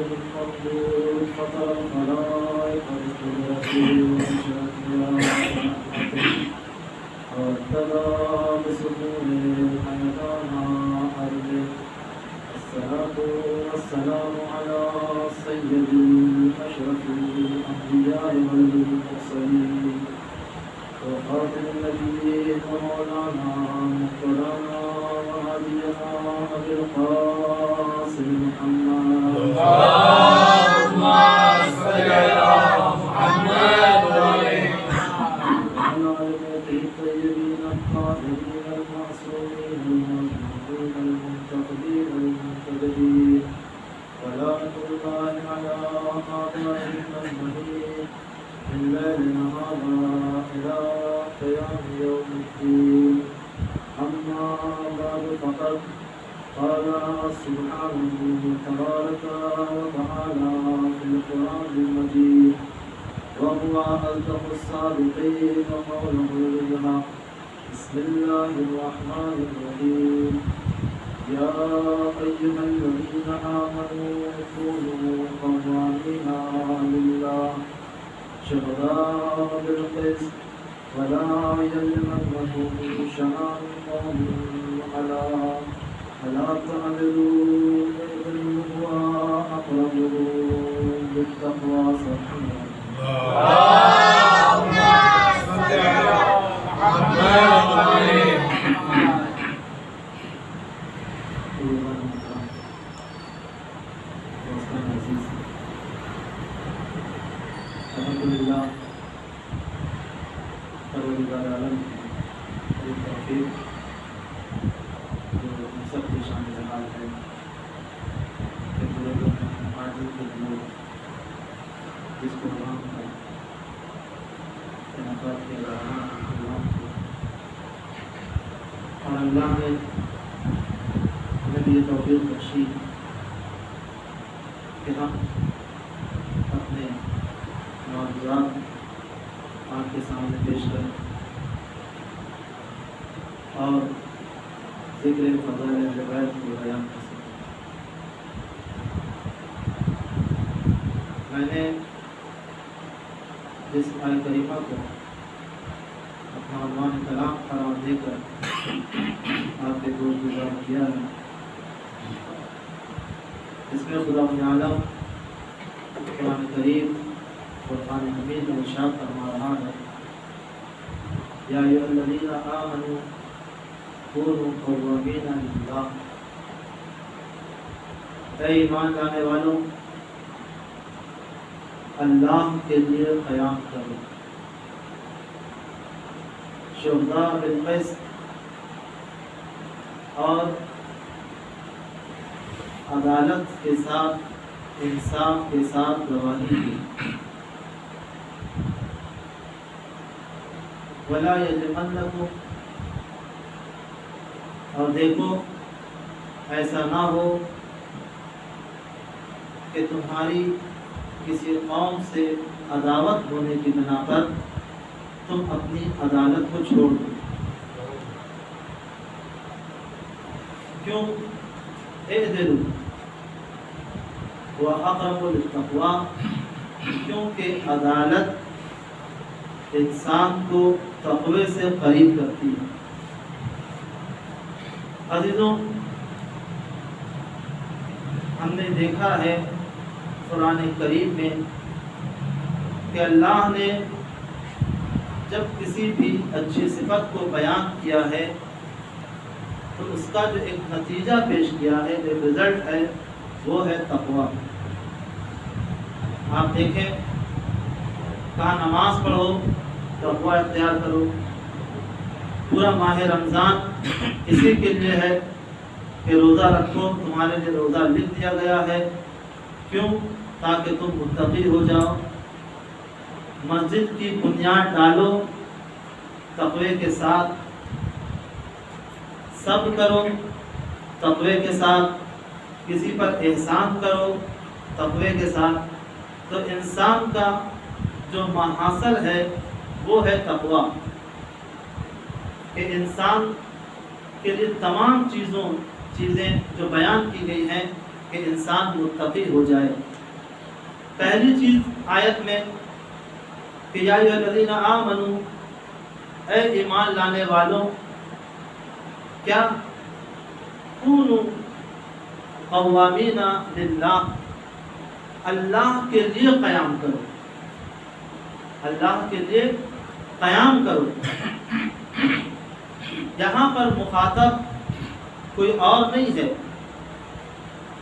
المقدور فطر الخلائق بقدرته ومشيئته وابتدى بسكونه الحيطان أرضه. الصلاة والسلام على سيد أشرف الأنبياء والمرسلين وخاتم النبيين ومولانا مقتدانا وهدينا أبي القاسم محمد اللهم صل على محمد وعلى آله الطيبين الطاهرين المعصومين الموجودين المنتقدين المنتدبين ولعنة الله على أعدائهم أجمعين من ليلنا هذا إلى قيام يوم الدين. أما بعد فقد قال سبحانه تبارك وتعالى في القرآن المجيد وهو ألطف الصادقين وقوله بالحق. بسم الله الرحمن الرحيم. يا أيها الذين آمنوا كونوا قوامين لله شهداء بالقسط ولا يجرمنكم شنآن قوم على ألا تعدلوا اعدلوا هو أقرب للتقوى. اللهم صل على محمد وعلى الحمدللہ پروردگار عالم کی توفیق جو ہم سب کی شان جلال ہے کہ پورے عاجل کے لیے جس پروگرام کا انعقاد کیا جا رہا ہے پروگرام کو اور اللہ نے ہمیں بھی یہ توفیق بخشی کہ ہم اپنے معجزات آپ کے سامنے پیش کریں اور ذکر فضائل روایت کو بیان کر سکیں. میں نے جس آیہ کریمہ کو اپنا عنوان کلام قرار دے کر آپ کے گوش گزار کیا ہے، اس میں خدا عالم قرآن کریم قرآن حمید میں ارشاد فرما رہا ہے یا ایھا الذین آمنوا کونوا قوامین للہ. اے ایمان لانے والوں، اللہ کے لیے قیام کرو، شہداء بالقسط، اور عدالت کے ساتھ انصاف کے ساتھ گواہی دی. ولا یجرمنکم، اور دیکھو ایسا نہ ہو کہ تمہاری کسی قوم سے عداوت ہونے کی بنا پر تم اپنی عدالت کو چھوڑ دو. کیوں؟ اعدلوا وَأَقْرَبُ لِلتَّقْوَىٰ، کیونکہ عدالت انسان کو تقوی سے قریب کرتی ہے. عزیزوں، ہم نے دیکھا ہے قرآن کریم میں کہ اللہ نے جب کسی بھی اچھی صفت کو بیان کیا ہے تو اس کا جو ایک نتیجہ پیش کیا ہے، جو رزلٹ ہے، وہ ہے تقویٰ. آپ دیکھیں، کہاں نماز پڑھو، تقویٰ اختیار کرو. پورا ماہ رمضان اسی کے لیے ہے کہ روزہ رکھو، تمہارے لیے روزہ لکھ دیا گیا ہے. کیوں؟ تاکہ تم متقی ہو جاؤ. مسجد کی بنیاد ڈالو تقوی کے ساتھ، صبر کرو تقوی کے ساتھ، کسی پر احسان کرو تقوی کے ساتھ. تو انسان کا جو محاصل ہے وہ ہے تقویٰ، کہ انسان کے لیے تمام چیزیں جو بیان کی گئی ہیں کہ انسان متقی ہو جائے۔ پہلی چیز آیت میں کہ یا ایھا الذین آمنوا، اے ایمان لانے والوں، کیا کونوا قوامین للہ، اللہ کے لیے قیام کرو، اللہ کے لیے قیام کرو۔ یہاں پر مخاطب کوئی اور نہیں ہے،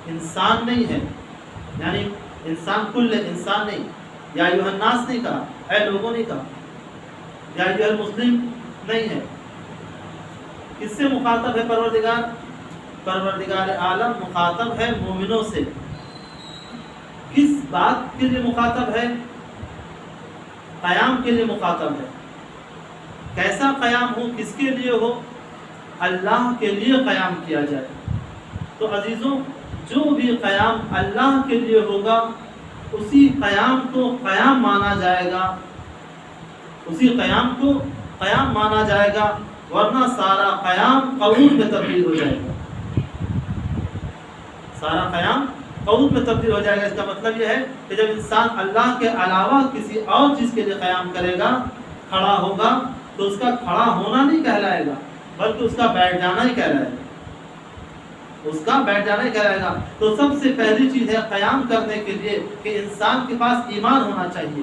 انسان نہیں ہے، یعنی انسان کل انسان نہیں، یا ایھا الناس نہیں کہا، اے لوگوں نہیں کہا، یا ایھا المسلم نہیں ہے۔ کس سے مخاطب ہے پروردگار؟ پروردگار عالم مخاطب ہے مومنوں سے۔ کس بات کے لیے مخاطب ہے؟ قیام کے لیے مخاطب ہے۔ کیسا قیام ہو، کس کے لیے ہو؟ اللہ کے لیے قیام کیا جائے۔ تو عزیزوں، جو بھی قیام اللہ کے لیے ہوگا اسی قیام کو قیام مانا جائے گا، اسی قیام کو قیام مانا جائے گا، ورنہ سارا قیام قعود میں تبدیل ہو جائے گا، سارا قیام قعود میں تبدیل ہو جائے گا۔ اس کا مطلب یہ ہے کہ جب انسان اللہ کے علاوہ کسی اور چیز کے لیے قیام کرے گا، کھڑا ہوگا، تو اس کا کھڑا ہونا نہیں کہلائے گا، بلکہ اس کا بیٹھ جانا ہی کہلائے گا، اس کا بیٹھ جانا ہی کہلائے گا۔ تو سب سے پہلی چیز ہے قیام کرنے کے لیے کہ انسان کے پاس ایمان ہونا چاہیے۔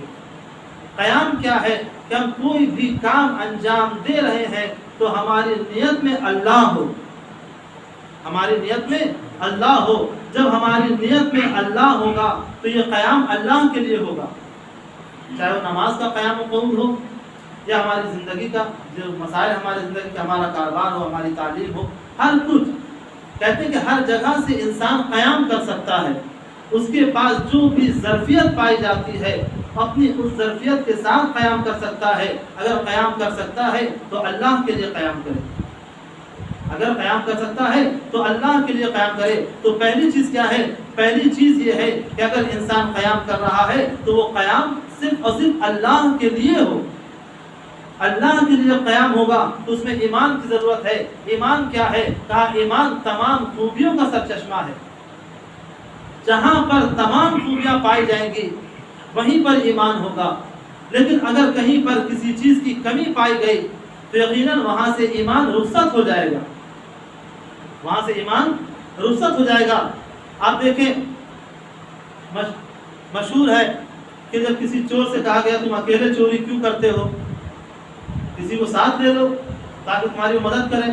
قیام کیا ہے؟ کہ ہم کوئی بھی کام انجام دے رہے ہیں تو ہماری نیت میں اللہ ہو، ہماری نیت میں اللہ ہو۔ جب ہماری نیت میں اللہ ہوگا تو یہ قیام اللہ کے لیے ہوگا، چاہے وہ نماز کا قیام و قعود ہو، یا ہماری زندگی کا جو مسائل ہماری زندگی کا، ہمارا کاروبار ہو، ہماری تعلیم ہو، ہر کچھ۔ کہتے ہیں کہ ہر جگہ سے انسان قیام کر سکتا ہے، اس کے پاس جو بھی ظرفیت پائی جاتی ہے اپنی اس ظرفیت کے ساتھ قیام کر سکتا ہے۔ اگر قیام کر سکتا ہے تو اللہ کے لیے قیام کرے، اگر قیام کر سکتا ہے تو اللہ کے لیے قیام کرے۔ تو پہلی چیز کیا ہے؟ پہلی چیز یہ ہے کہ اگر انسان قیام کر رہا ہے تو وہ قیام صرف اور صرف اللہ کے لیے ہو، اللہ کے لیے قیام ہوگا تو اس میں ایمان کی ضرورت ہے۔ ایمان کیا ہے؟ کہا ایمان تمام خوبیوں کا سرچشمہ ہے، جہاں پر تمام خوبیاں پائی جائیں گی وہیں پر ایمان ہوگا۔ لیکن اگر کہیں پر کسی چیز کی کمی پائی گئی تو یقیناً وہاں سے ایمان رخصت ہو جائے گا، وہاں سے ایمان رخصت ہو جائے گا۔ آپ دیکھیں مشہور ہے کہ جب کسی چور سے کہا گیا تم اکیلے چوری کیوں کرتے ہو، کسی کو ساتھ لے لو تاکہ تمہاری مدد کرے،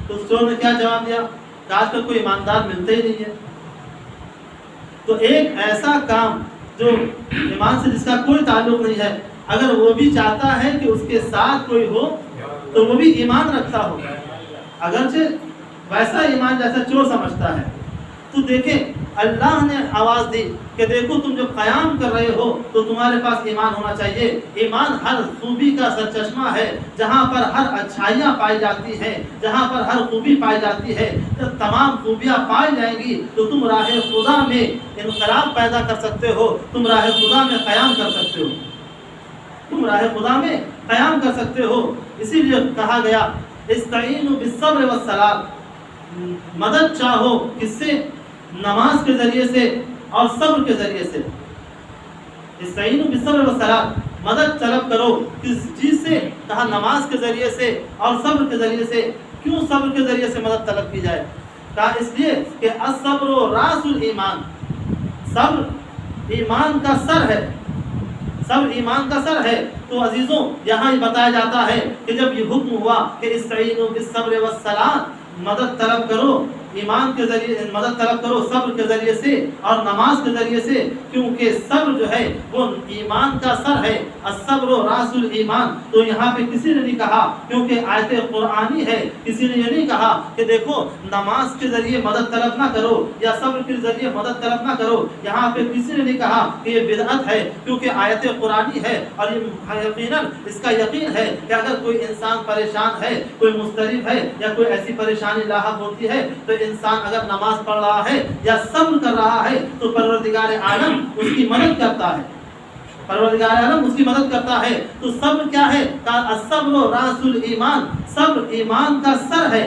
تو اس چور نے کیا جواب دیا کہ آج کل کوئی ایماندار ملتے ہی نہیں ہے۔ تو ایک ایسا کام جو ایمان سے جس کا کوئی تعلق نہیں ہے، اگر وہ بھی چاہتا ہے کہ اس کے ساتھ کوئی ہو تو وہ بھی ایمان رکھتا ہو، اگرچہ ویسا ایمان جیسا چور سمجھتا ہے۔ تو دیکھیں اللہ نے آواز دی کہ دیکھو تم جب قیام کر رہے ہو تو تمہارے پاس ایمان ہونا چاہیے۔ ایمان ہر خوبی کا سرچشمہ ہے، جہاں پر ہر اچھائیاں پائی جاتی ہیں، جہاں پر ہر خوبی پائی جاتی ہے، جب تمام خوبیاں پائی جائیں گی تو تم راہ خدا میں انقلاب پیدا کر سکتے ہو، تم راہ خدا میں قیام کر سکتے ہو، تم راہ خدا میں قیام کر سکتے ہو۔ اسی لیے کہا گیا استعینوا بالصبر والصلاۃ، مدد چاہو کس سے؟ نماز کے ذریعے سے اور صبر کے ذریعے سے۔ استعینوا بالصبر والصلاۃ، مدد طلب کرو کس چیز سے؟ کہا نماز کے ذریعے سے اور صبر کے ذریعے سے۔ کیوں صبر کے ذریعے سے مدد طلب کی جائے؟ کہا اس لیے کہ الصبر راس الایمان، صبر ایمان کا سر ہے، صبر ایمان کا سر ہے۔ تو عزیزوں یہاں یہ بتایا جاتا ہے کہ جب یہ حکم ہوا کہ استعینوا بالصبر والصلاۃ، مدد طلب کرو ایمان کے ذریعے، مدد طلب کرو صبر کے ذریعے سے اور نماز کے ذریعے سے، کیونکہ صبر جو ہے وہ ایمان کا سر ہے، الصبر راس الایمان۔ تو یہاں پہ کسی نے نہیں کہا، کیونکہ آیت قرآنی ہے، کسی نے یہ نہیں کہا کہ دیکھو نماز کے ذریعے مدد طلب نہ کرو یا صبر کے ذریعے مدد طلب نہ کرو۔ یہاں پہ کسی نے نہیں کہا کہ یہ بدعت ہے، کیونکہ آیت قرآنی ہے اور یہ یقیناً اس کا یقین ہے کہ اگر کوئی انسان پریشان ہے، کوئی مضطرب ہے یا کوئی ایسی پریشانی لاحق ہوتی ہے تو انسان اگر نماز پڑھ رہا ہے یا صبر کر رہا ہے تو پروردگار عالم اس کی مدد کرتا ہے، پروردگار عالم اس کی مدد کرتا ہے۔ تو صبر کیا ہے؟ الصبر راس الایمان، صبر ایمان کا سر ہے۔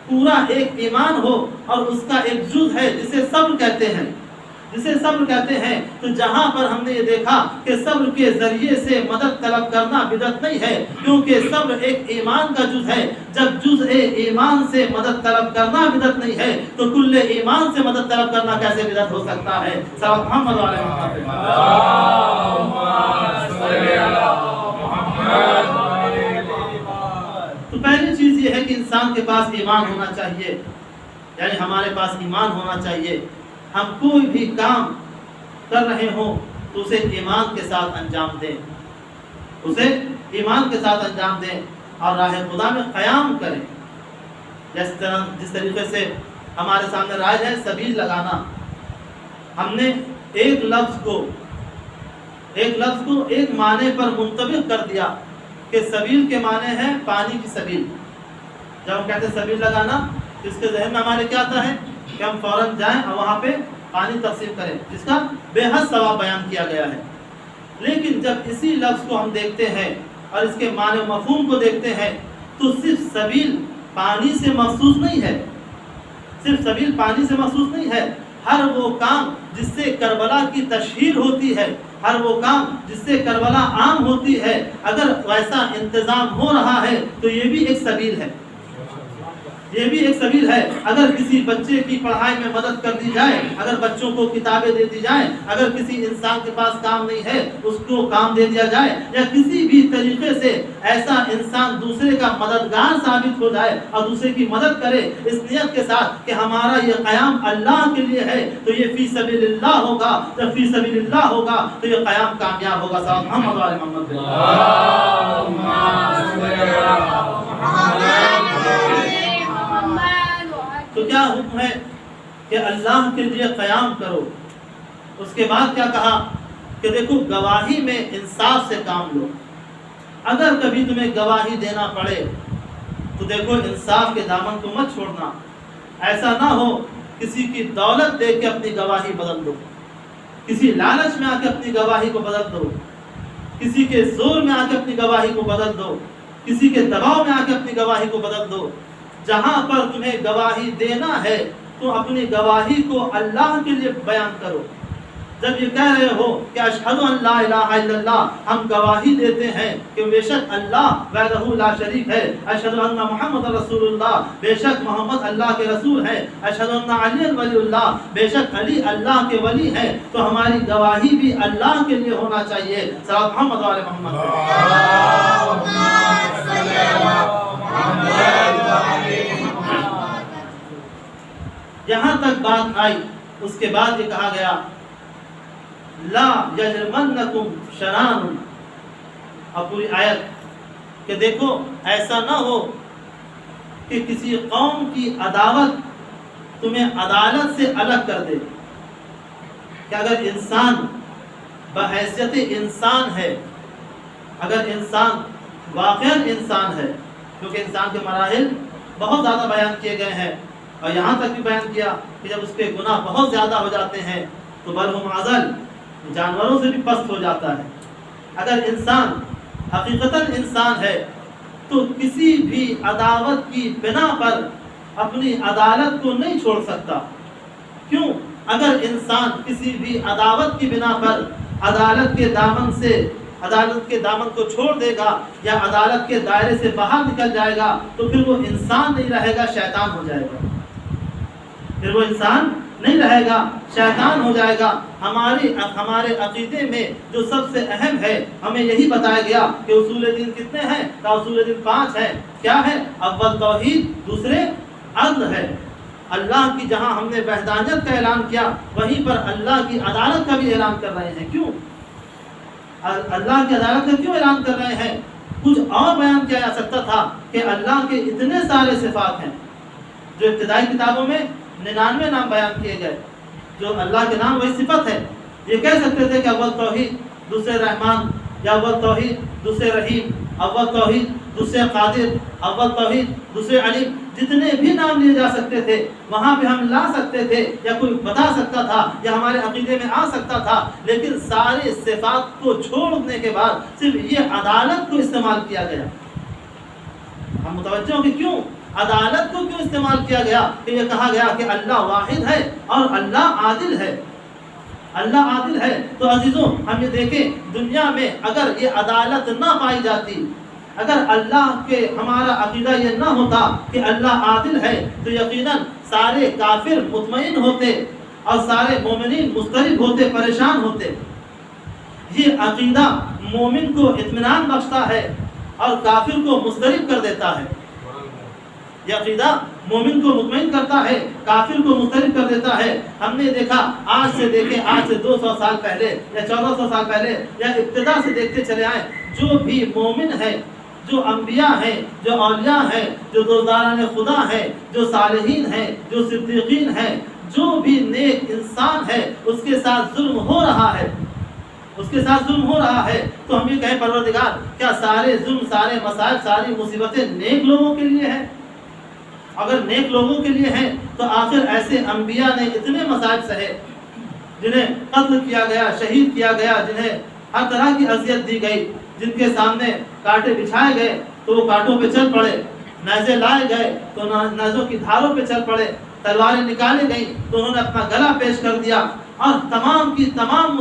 پورا ایک ایمان ہو اور اس کا ایک جز ہے جسے صبر کہتے ہیں، جسے صبر کہتے ہیں، تو جہاں پر ہم نے یہ دیکھا کہ صبر کے ذریعے سے مدد طلب کرنا بدعت نہیں ہے، کیونکہ صبر ایک ایمان کا جز ہے۔ جب جز ایمان سے مدد طلب کرنا بدعت نہیں ہے تو کل ایمان سے مدد طلب کرنا کیسے بدعت ہو سکتا ہے؟ صلی محمد علیہ وسلم۔ تو پہلی چیز یہ ہے کہ انسان کے پاس ایمان ہونا چاہیے، یعنی ہمارے پاس ایمان ہونا چاہیے۔ ہم کوئی بھی کام کر رہے ہوں تو اسے ایمان کے ساتھ انجام دیں، اسے ایمان کے ساتھ انجام دیں اور راہ خدا میں قیام کریں۔ جس طریقے سے ہمارے سامنے رائج ہے سبیل لگانا، ہم نے ایک لفظ کو ایک معنی پر منطبق کر دیا کہ سبیل کے معنی ہے پانی کی سبیل۔ جب ہم کہتے ہیں سبیل لگانا، اس کے ذہن میں ہمارے کیا آتا ہے کہ ہم فوراً جائیں اور وہاں پہ پانی تقسیم کریں، جس کا بے حد ثواب بیان کیا گیا ہے۔ لیکن جب اسی لفظ کو ہم دیکھتے ہیں اور اس کے معنی و مفہوم کو دیکھتے ہیں تو صرف سبیل پانی سے مخصوص نہیں ہے، صرف سبیل پانی سے مخصوص نہیں ہے۔ ہر وہ کام جس سے کربلا کی تشہیر ہوتی ہے، ہر وہ کام جس سے کربلا عام ہوتی ہے، اگر ویسا انتظام ہو رہا ہے تو یہ بھی ایک سبیل ہے، یہ بھی ایک سبیل ہے۔ اگر کسی بچے کی پڑھائی میں مدد کر دی جائے، اگر بچوں کو کتابیں دے دی جائیں، اگر کسی انسان کے پاس کام نہیں ہے اس کو کام دے دیا جائے، یا کسی بھی طریقے سے ایسا انسان دوسرے کا مددگار ثابت ہو جائے اور دوسرے کی مدد کرے اس نیت کے ساتھ کہ ہمارا یہ قیام اللہ کے لیے ہے، تو یہ فی سبیل اللہ ہوگا۔ جب فی سبیل اللہ ہوگا تو یہ قیام کامیاب ہوگا۔ صلی محمد علیہ محمد۔ تو کیا حکم ہے کہ اللہ کے لیے قیام کرو؟ اس کے بعد کیا کہا کہ دیکھو گواہی میں انصاف سے کام لو۔ اگر کبھی تمہیں گواہی دینا پڑے تو دیکھو انصاف کے دامن کو مت چھوڑنا۔ ایسا نہ ہو کسی کی دولت دے کے اپنی گواہی بدل دو، کسی لالچ میں آ کے اپنی گواہی کو بدل دو، کسی کے زور میں آ کے اپنی گواہی کو بدل دو، کسی کے دباؤ میں آ کے اپنی گواہی کو بدل دو۔ جہاں پر تمہیں گواہی دینا ہے تو اپنی گواہی کو اللہ کے لیے بیان کرو۔ جب یہ کہہ رہے ہو کہ اشہد ان لا الہ الا اللہ، ہم گواہی دیتے ہیں کہ بے شک اللہ وحدہ لا شریک ہے، اشہد ان محمد رسول اللہ، بے شک محمد اللہ کے رسول ہے، اشہد ان علی ولی اللہ، بے شک علی اللہ کے ولی ہے، تو ہماری گواہی بھی اللہ کے لیے ہونا چاہیے۔ صلی محمد علی محمد۔ یہاں تک بات آئی، اس کے بعد یہ کہا گیا لا یجرمنکم شنان، اب پوری آیت کہ دیکھو ایسا نہ ہو کہ کسی قوم کی عداوت تمہیں عدالت سے الگ کر دے۔ کہ اگر انسان بحیثیت انسان ہے، اگر انسان واقعاً انسان ہے، کیونکہ انسان کے مراحل بہت زیادہ بیان کیے گئے ہیں اور یہاں تک بھی بیان کیا کہ جب اس کے گناہ بہت زیادہ ہو جاتے ہیں تو بل ہم اضل، جانوروں سے بھی پست ہو جاتا ہے۔ اگر انسان حقیقتاً انسان ہے تو کسی بھی عداوت کی بنا پر اپنی عدالت کو نہیں چھوڑ سکتا۔ کیوں؟ اگر انسان کسی بھی عداوت کی بنا پر عدالت کے دامن کو چھوڑ دے گا یا عدالت کے دائرے سے باہر نکل جائے گا تو پھر وہ انسان نہیں رہے گا، شیطان ہو جائے گا۔ پھر وہ انسان نہیں رہے گا، شیطان ہو جائے گا۔ ہمارے عقیدے میں جو سب سے اہم ہے، ہمیں یہی بتایا گیا کہ اصول دین کتنے ہیں؟ کہ اصول دین 5 ہیں۔ کیا ہے؟ اول توحید، دوسرے عدل ہے۔ اللہ کی جہاں ہم نے وحدانیت کا اعلان کیا وہیں پر اللہ کی عدالت کا بھی اعلان کر رہے ہیں۔ کیوں اللہ کی عدالت کا کیوں اعلان کر رہے ہیں؟ کچھ اور بیان کیا جا سکتا تھا کہ اللہ کے اتنے سارے صفات ہیں جو ابتدائی کتابوں میں 99 نام بیان کیے گئے، جو اللہ کے نام وہی صفت ہے۔ یہ کہہ سکتے تھے کہ اول توحید، دوسرے رحمان، یا اول توحید دوسرے رحیم، اول توحید دوسرے قادر، اول توحید دوسرے علیم، جتنے بھی نام لیے جا سکتے تھے وہاں پہ ہم لا سکتے تھے یا کوئی بتا سکتا تھا یا ہمارے عقیدے میں آ سکتا تھا، لیکن سارے صفات کو چھوڑنے کے بعد صرف یہ عدالت کو استعمال کیا گیا۔ ہم متوجہ ہوں کہ کیوں؟ عدالت کو کیوں استعمال کیا گیا کہ یہ کہا گیا کہ اللہ واحد ہے اور اللہ عادل ہے؟ اللہ عادل ہے تو عزیزوں ہم یہ دیکھیں دنیا میں اگر یہ عدالت نہ پائی جاتی، اگر اللہ کے ہمارا عقیدہ یہ نہ ہوتا کہ اللہ عادل ہے تو یقیناً سارے کافر مطمئن ہوتے اور سارے مومنین مضطرب ہوتے، پریشان ہوتے۔ یہ عقیدہ مومن کو اطمینان بخشتا ہے اور کافر کو مضطرب کر دیتا ہے۔ یہ عقیدہ مومن کو مطمئن کرتا ہے، کافر کو مضطرب کر دیتا ہے۔ ہم نے دیکھا آج سے 200 سال پہلے یا 1400 سال پہلے یا ابتدا سے دیکھتے چلے آئے، جو بھی مومن ہے، جو انبیاء ہیں، جو اولیاء ہیں، جو دوستداران خدا ہیں، جو صالحین ہیں، جو صدیقین ہیں، جو بھی نیک انسان ہے، اس کے ساتھ ظلم ہو رہا ہے، اس کے ساتھ ظلم ہو رہا ہے۔ تو ہم یہ کہیں پروردگار کیا سارے ظلم، سارے مسائل، ساری مصیبتیں نیک لوگوں کے لیے ہیں؟ اگر نیک لوگوں کے لیے ہیں تو آخر ایسے انبیاء نے اتنے مصائب سہے، جنہیں قتل کیا گیا، شہید کیا گیا، جنہیں ہر طرح کی اذیت دی گئی، جن کے سامنے کانٹے بچھائے گئے تو وہ کانٹوں پہ چل پڑے، نیزے لائے گئے تو نیزوں کی دھاروں پہ چل پڑے، تلواریں نکالے گئیں تو انہوں نے اپنا گلا پیش کر دیا، اور تمام کی تمام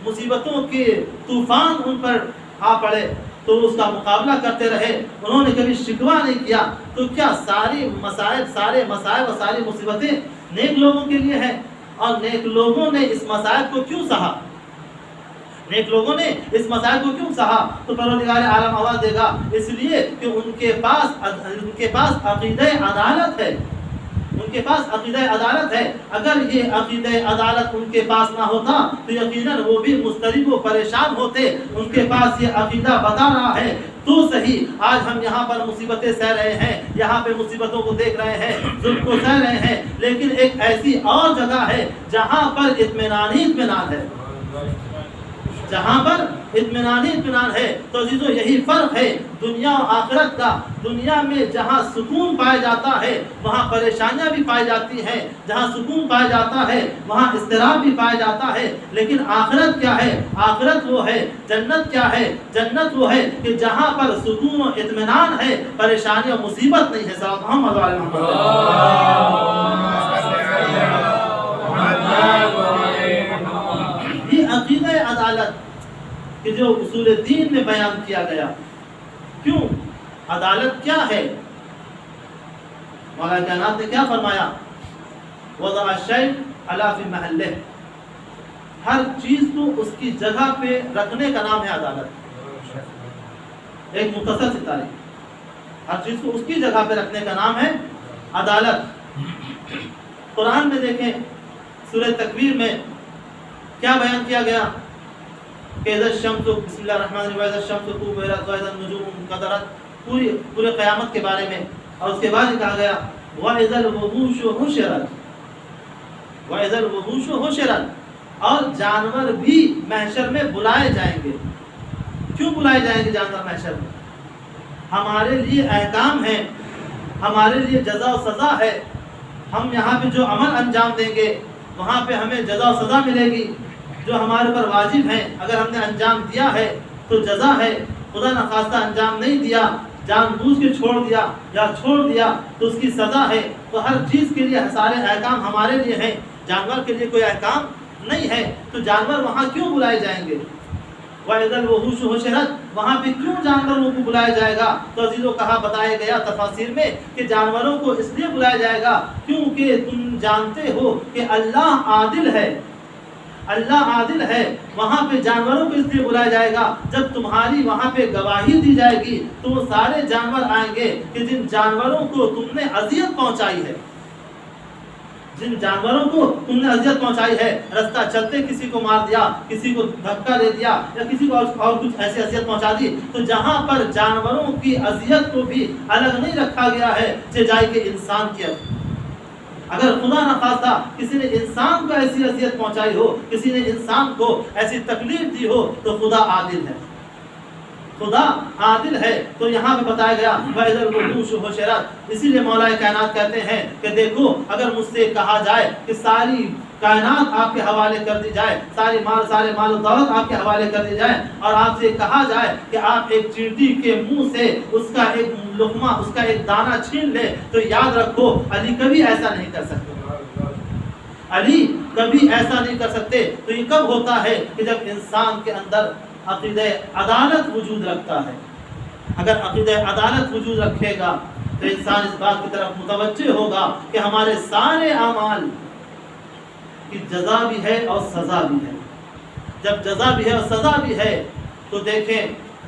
مصیبتوں کے طوفان ان پر آ پڑے تو اس کا مقابلہ کرتے رہے، انہوں نے کبھی شکوہ نہیں کیا۔ تو کیا ساری مسائل، سارے مسائل اور ساری مصیبتیں نیک لوگوں کے لیے ہیں؟ اور نیک لوگوں نے اس مسائل کو کیوں سہا؟ نیک لوگوں نے اس مسائل کو کیوں سہا؟ تو پروردگار عالم آواز دے گا اس لیے کہ ان کے پاس عقیدہ عدالت ہے، ان کے پاس عقیدہ عدالت ہے۔ اگر یہ عقیدہ عدالت ان کے پاس نہ ہوتا تو یقیناً وہ بھی مضطرب و پریشان ہوتے۔ ان کے پاس یہ عقیدہ بتا رہا ہے تو صحیح آج ہم یہاں پر مصیبتیں سہ رہے ہیں، یہاں پہ مصیبتوں کو دیکھ رہے ہیں، ظلم کو سہ رہے ہیں، لیکن ایک ایسی اور جگہ ہے جہاں پر اطمینان ہی اطمینان ہے، جہاں پر اطمینان ہی اطمینان ہے۔ تو عزیزو یہی فرق ہے دنیا و آخرت کا۔ دنیا میں جہاں سکون پایا جاتا ہے وہاں پریشانیاں بھی پائی جاتی ہیں، جہاں سکون پایا جاتا ہے وہاں اضطراب بھی پایا جاتا ہے، لیکن آخرت کیا ہے؟ آخرت وہ ہے، جنت کیا ہے؟ جنت وہ ہے کہ جہاں پر سکون و اطمینان ہے، پریشانی و مصیبت نہیں ہے۔ صلی محمد علیہ وسلم۔ یہ عقیدہ عدالت کہ جو اصول دین میں بیان کیا گیا، کیوں عدالت کیا ہے؟ مولا کائنات نے کیا فرمایا؟ وضع الشیء علی فی محلہ، ہر چیز کو اس کی جگہ پہ رکھنے کا نام ہے عدالت۔ ایک مختصر سی تعریف، ہر چیز کو اس کی جگہ پہ رکھنے کا نام ہے عدالت۔ قرآن میں دیکھیں سورہ تکویر میں کیا بیان کیا گیا کہ اذا الشمس، بسم اللہ الرحمن الرحیم، اذا الشمس كورت واذا النجوم انكدرت، پورے قیامت کے بارے میں، اور اس کے بعد یہ کہا گیا واذا الوحوش حشرت، واذا الوحوش حشرت، اور جانور بھی محشر میں بلائے جائیں گے۔ کیوں بلائے جائیں گے جانور محشر میں؟ ہمارے لیے احکام ہیں، ہمارے لیے جزا و سزا ہے۔ ہم یہاں پہ جو عمل انجام دیں گے وہاں پہ ہمیں جزا و سزا ملے گی۔ جو ہمارے پر واجب ہیں اگر ہم نے انجام دیا ہے تو جزا ہے، خدا نخواستہ انجام نہیں دیا، جان بوجھ کے چھوڑ دیا یا چھوڑ دیا تو اس کی سزا ہے۔ تو ہر چیز کے لیے سارے احکام ہمارے لیے ہیں، جانور کے لیے کوئی احکام نہیں ہے، تو جانور وہاں کیوں بلائے جائیں گے؟ وَإِذَا الْوُحُوشُ حُشِرَتْ، وہاں پہ کیوں جانوروں کو بلایا جائے گا؟ تو عزیزوں کہا بتایا گیا تفاسیر میں کہ جانوروں کو اس لیے بلایا جائے گا کیونکہ تم جانتے ہو کہ اللہ عادل ہے، اللہ عادل ہے۔ وہاں پہ جانوروں کو اس لیے بلایا جائے گا جب تمہاری وہاں پہ گواہی دی جائے گی تو وہ سارے جانور آئیں گے کہ جن جانوروں کو تم نے اذیت پہنچائی ہے، جن جانوروں کو تم نے اذیت پہنچائی ہے، رستہ چلتے کسی کو مار دیا، کسی کو دھکا دے دیا یا کسی کو اور کچھ ایسی اذیت پہنچا دی، تو جہاں پر جانوروں کی اذیت کو بھی الگ نہیں رکھا گیا ہے جائے کہ انسان کی اذیت۔ اگر خدا نخواستہ کسی نے انسان کو ایسی اذیت پہنچائی ہو، کسی نے انسان کو ایسی تکلیف دی ہو تو خدا عادل ہے، خدا عادل ہے۔ تو یہاں پہ بتایا گیا وَإِذَا الْوُحُوشُ حُشِرَتْ، اسی لیے مولا کائنات کہتے ہیں کہ دیکھو اگر مجھ سے کہا جائے کہ ساری کائنات آپ کے حوالے کر دی جائے، سارے مال و دولت آپ کے حوالے کر دی جائے، اور آپ سے کہا جائے کہ آپ ایک چیونٹی کے منہ سے اس کا ایک لقمہ، اس کا ایک دانہ چھین لے، تو یاد رکھو علی کبھی ایسا نہیں کر سکتے، علی کبھی ایسا نہیں کر سکتے۔ تو یہ کب ہوتا ہے کہ جب انسان کے اندر عقیدہ عدالت وجود رکھتا ہے۔ اگر عقیدہ عدالت وجود رکھے گا تو انسان اس بات کی طرف متوجہ ہوگا کہ ہمارے سارے اعمال کی جزا بھی ہے اور سزا بھی ہے۔ جب جزا بھی ہے اور سزا بھی ہے تو دیکھیں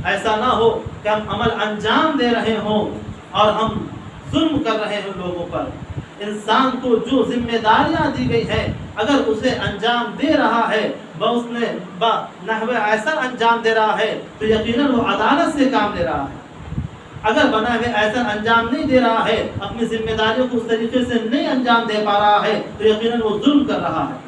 ایسا نہ ہو کہ ہم عمل انجام دے رہے ہوں اور ہم ظلم کر رہے ہیں لوگوں پر۔ انسان کو جو ذمہ داریاں دی گئی ہیں اگر اسے انجام دے رہا ہے اس نے نحو ایسا انجام دے رہا ہے تو یقیناً وہ عدالت سے کام لے رہا ہے۔ اگر بنا ہوئے ایسا انجام نہیں دے رہا ہے، اپنی ذمہ داریوں کو اس طریقے سے نہیں انجام دے پا رہا ہے تو یقیناً وہ ظلم کر رہا ہے۔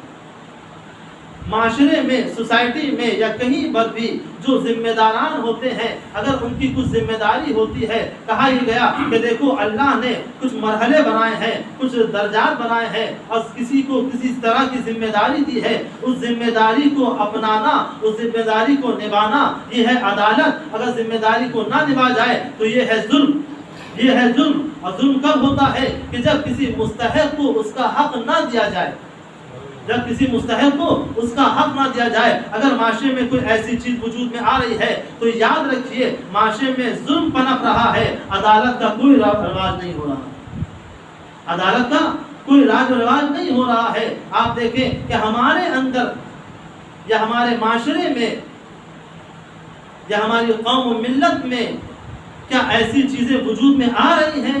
معاشرے میں، سوسائٹی میں یا کہیں پر بھی جو ذمہ داران ہوتے ہیں اگر ان کی کچھ ذمہ داری ہوتی ہے، کہا ہی گیا کہ دیکھو اللہ نے کچھ مرحلے بنائے ہیں، کچھ درجات بنائے ہیں اور کسی کو کسی طرح کی ذمہ داری دی ہے، اس ذمہ داری کو اپنانا، اس ذمہ داری کو نبھانا، یہ ہے عدالت۔ اگر ذمہ داری کو نہ نبھا جائے تو یہ ہے ظلم، یہ ہے ظلم۔ اور ظلم کب ہوتا ہے کہ جب کسی مستحق کو اس کا حق نہ دیا جائے، جب کسی مستحق کو اس کا حق نہ دیا جائے۔ اگر معاشرے میں کوئی ایسی چیز وجود میں آ رہی ہے تو یاد رکھیے معاشرے میں ظلم پنپ رہا ہے، عدالت کا کوئی رواج نہیں ہو رہا، عدالت کا کوئی راج و رواج نہیں ہو رہا ہے۔ آپ دیکھیں کہ ہمارے اندر یا ہمارے معاشرے میں یا ہماری قوم و ملت میں کیا ایسی چیزیں وجود میں آ رہی ہیں؟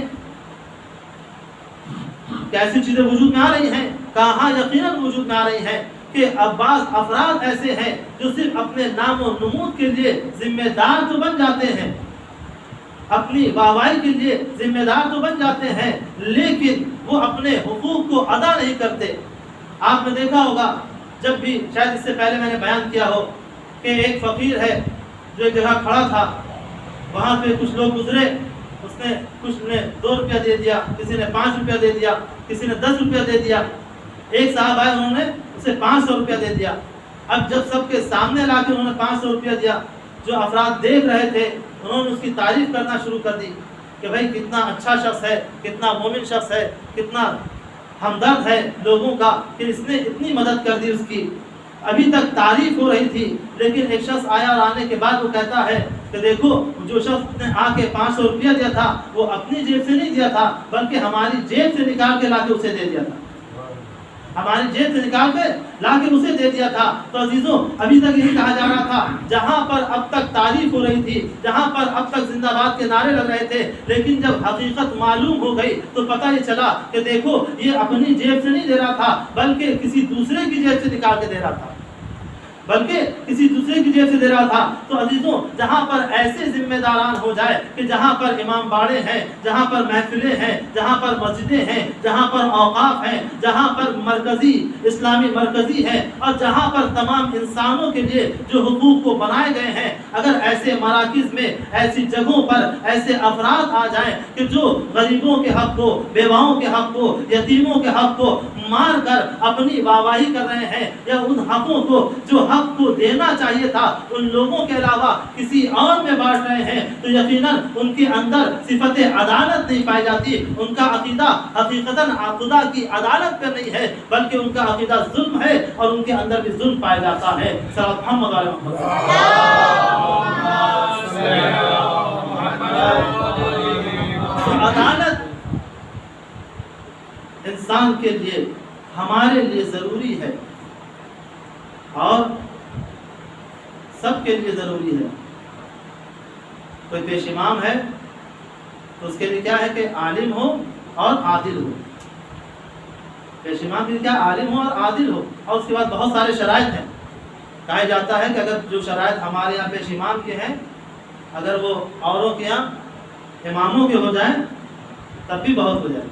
کیا ایسی چیزیں وجود میں آ رہی ہیں؟ کہاں یقیناً وجود میں آ رہی ہیں کہ اب بعض افراد ایسے ہیں جو صرف اپنے نام و نمود کے لیے ذمہ دار تو بن جاتے ہیں، اپنی واہوائی کے لیے ذمہ دار تو بن جاتے ہیں، لیکن وہ اپنے حقوق کو ادا نہیں کرتے۔ آپ نے دیکھا ہوگا، جب بھی شاید اس سے پہلے میں نے بیان کیا ہو کہ ایک فقیر ہے جو ایک جگہ کھڑا تھا، وہاں پہ کچھ لوگ گزرے، اس نے کچھ نے 2 روپیہ دے دیا، کسی نے 5 روپیہ دے دیا، کسی نے 10 روپیہ دے دیا۔ ایک صاحب آئے، انہوں نے اسے 500 روپیہ دے دیا۔ اب جب سب کے سامنے لا کے انہوں نے 500 روپیہ دیا، جو افراد دیکھ رہے تھے انہوں نے اس کی تعریف کرنا شروع کر دی کہ بھائی کتنا اچھا شخص ہے، کتنا مومن شخص ہے، کتنا ہمدرد ہے لوگوں کا کہ اس نے اتنی مدد کر دی اس کی۔ ابھی تک تعریف ہو رہی تھی، لیکن ایک شخص آیا اور آنے کے بعد وہ کہتا ہے کہ دیکھو جو شخص نے آ کے 500 روپیہ دیا تھا وہ اپنی جیب سے نہیں دیا تھا بلکہ ہماری جیب سے نکال کے لا کے اسے دے دیا تھا، ہماری جیب سے نکال کے لا کے اسے دے دیا تھا۔ تو عزیزوں ابھی تک یہی کہا جا رہا تھا، جہاں پر اب تک تعریف ہو رہی تھی، جہاں پر اب تک زندہ باد کے نعرے لگ رہے تھے، لیکن جب حقیقت معلوم ہو گئی تو پتہ یہ چلا کہ دیکھو یہ اپنی جیب سے نہیں دے رہا تھا بلکہ کسی دوسرے کی جیب سے نکال کے دے رہا تھا، بلکہ کسی دوسرے کی جیب سے دے رہا تھا۔ تو عزیزوں جہاں پر ایسے ذمہ داران ہو جائے کہ جہاں پر امام باڑے ہیں، جہاں پر محفلیں ہیں، جہاں پر مسجدیں ہیں، جہاں پر اوقاف ہیں، جہاں پر مرکزی اسلامی مرکزی ہیں اور جہاں پر تمام انسانوں کے لیے جو حقوق کو بنائے گئے ہیں، اگر ایسے مراکز میں ایسی جگہوں پر ایسے افراد آ جائیں کہ جو غریبوں کے حق کو، بیواؤں کے حق کو، یتیموں کے حق کو مار کر اپنی واہواہی کر رہے ہیں یا ان حقوں کو جو حق کو دینا چاہیے تھا ان لوگوں کے علاوہ کسی اور میں بانٹ رہے ہیں، تو یقیناً ان کے اندر صفت عدالت نہیں پائی جاتی۔ ان کا عقیدہ حقیقتاً خدا کی عدالت پہ نہیں ہے بلکہ ان کا عقیدہ ظلم ہے اور ان کے اندر بھی ظلم پایا جاتا ہے۔ صلی محمد علیہ محمد۔ عدالت انسان کے لیے، ہمارے لیے ضروری ہے اور سب کے لیے ضروری ہے۔ کوئی پیش امام ہے تو اس کے لیے کیا ہے کہ عالم ہو اور عادل ہو، پیش امام کے لیے کیا عالم ہو اور عادل ہو، اور اس کے بعد بہت سارے شرائط ہیں۔ کہا جاتا ہے کہ اگر جو شرائط ہمارے یہاں پیش امام کے ہیں اگر وہ اوروں کے یہاں اماموں کے ہو جائیں تب بھی بہت ہو جائے۔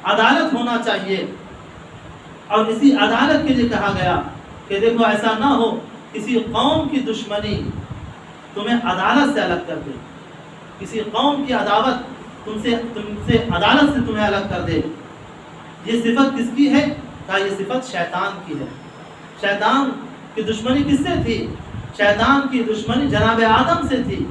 عدالت ہونا چاہیے، اور اسی عدالت کے لیے کہا گیا کہ دیکھو ایسا نہ ہو کسی قوم کی دشمنی تمہیں عدالت سے الگ کر دے، کسی قوم کی عداوت تم سے عدالت سے تمہیں الگ کر دے۔ یہ صفت کس کی ہے؟ کہا یہ صفت شیطان کی ہے۔ شیطان کی دشمنی کس سے تھی؟ شیطان کی دشمنی جناب آدم سے تھی،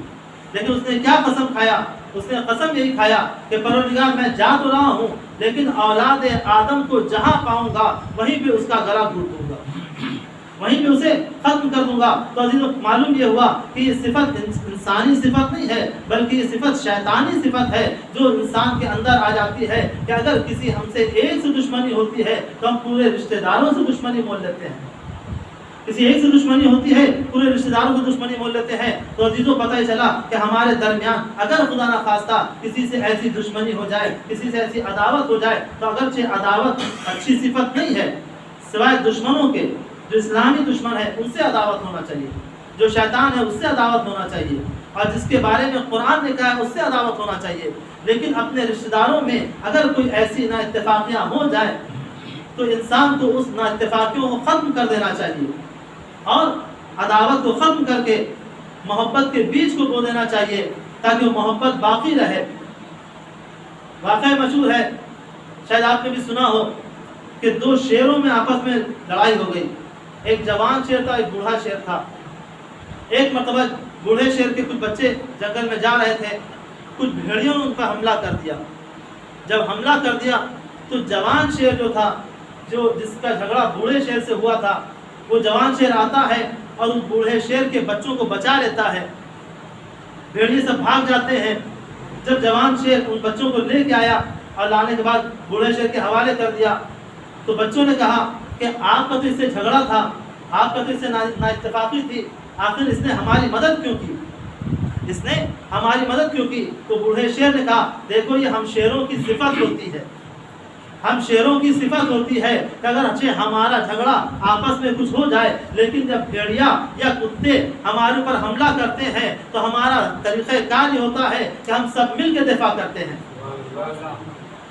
لیکن اس نے کیا قسم کھایا؟ اس نے قسم یہی کھایا کہ پروردگار میں جا تو رہا ہوں لیکن اولاد آدم کو جہاں پاؤں گا وہیں پہ اس کا گلا گھونٹ دوں گا، وہیں پہ اسے ختم کر دوں گا۔ تو عزیزوں معلوم یہ ہوا کہ یہ صفت انسانی صفت نہیں ہے بلکہ یہ صفت شیطانی صفت ہے جو انسان کے اندر آ جاتی ہے کہ اگر کسی ہم سے ایک سے دشمنی ہوتی ہے تو ہم پورے رشتہ داروں سے دشمنی مول لیتے ہیں، کسی ایک سے دشمنی ہوتی ہے پورے رشتہ داروں سے دشمنی مول لیتے ہیں۔ تو عزیزوں پتہ ہی چلا کہ ہمارے درمیان اگر خدا نہ خواستہ کسی سے ایسی دشمنی ہو جائے، کسی سے ایسی عداوت ہو جائے، تو اگرچہ عداوت اچھی صفت نہیں ہے، سوائے دشمنوں کے جو اسلامی دشمن ہے ان سے عداوت ہونا چاہیے، جو شیطان ہے اس سے عداوت ہونا چاہیے، اور جس کے بارے میں قرآن نے کہا ہے اس سے عداوت ہونا چاہیے۔ لیکن اپنے رشتہ داروں میں اگر کوئی ایسی نا اتفاقیاں ہو جائے تو انسان کو اس نا اتفاقیوں کو ختم کر دینا چاہیے اور عداوت کو ختم کر کے محبت کے بیج کو بو دینا چاہیے تاکہ وہ محبت باقی رہے۔ واقعہ مشہور ہے، شاید آپ نے بھی سنا ہو کہ دو شیروں میں آپس میں لڑائی ہو گئی، ایک جوان شیر تھا ایک بوڑھا شیر تھا۔ ایک مرتبہ بوڑھے شیر کے کچھ بچے جنگل میں جا رہے تھے، کچھ بھیڑیوں نے ان پر حملہ کر دیا۔ جب حملہ کر دیا تو جوان شیر جو تھا، جو جس کا جھگڑا بوڑھے شیر سے ہوا تھا، وہ جوان شیر آتا ہے اور اس بوڑھے شیر کے بچوں کو بچا لیتا ہے۔ بھیڑیے سب بھاگ جاتے ہیں۔ جب جوان شیر ان بچوں کو لے کے آیا اور لانے کے بعد بوڑھے شیر کے حوالے کر دیا تو بچوں نے کہا کہ آپ کا تو اس سے جھگڑا تھا، آپ کا تو اس سے نا اتفاقی تھی، آخر اس نے ہماری مدد کیوں کی؟ اس نے ہماری مدد کیوں کی؟ تو بوڑھے شیر نے کہا دیکھو یہ ہم شیروں کی صفت ہوتی ہے، ہم شیروں کی صفت ہوتی ہے کہ اگر ہمارا جھگڑا آپس میں کچھ ہو جائے لیکن جب بھیڑیا یا کتے ہمارے اوپر حملہ کرتے ہیں تو ہمارا طریقہ کار یہ ہوتا ہے کہ ہم سب مل کے دفاع کرتے ہیں،